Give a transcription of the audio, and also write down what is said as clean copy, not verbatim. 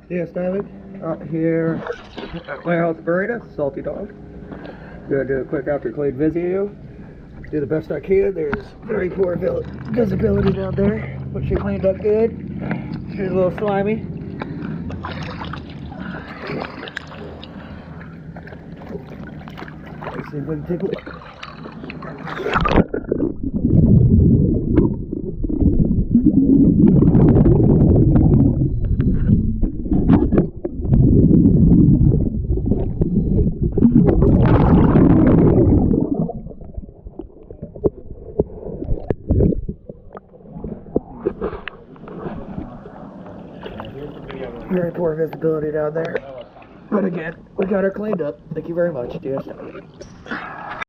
Yes, David. Out here at my house, Burrito, Salty Dog. Gonna do a quick after clean video. Do the best I can. There's very poor visibility down there, but she cleaned up good. She's a little slimy. Let's see if we can take a look. Very poor visibility down there. But again, we got her cleaned up. Thank you very much. Yes.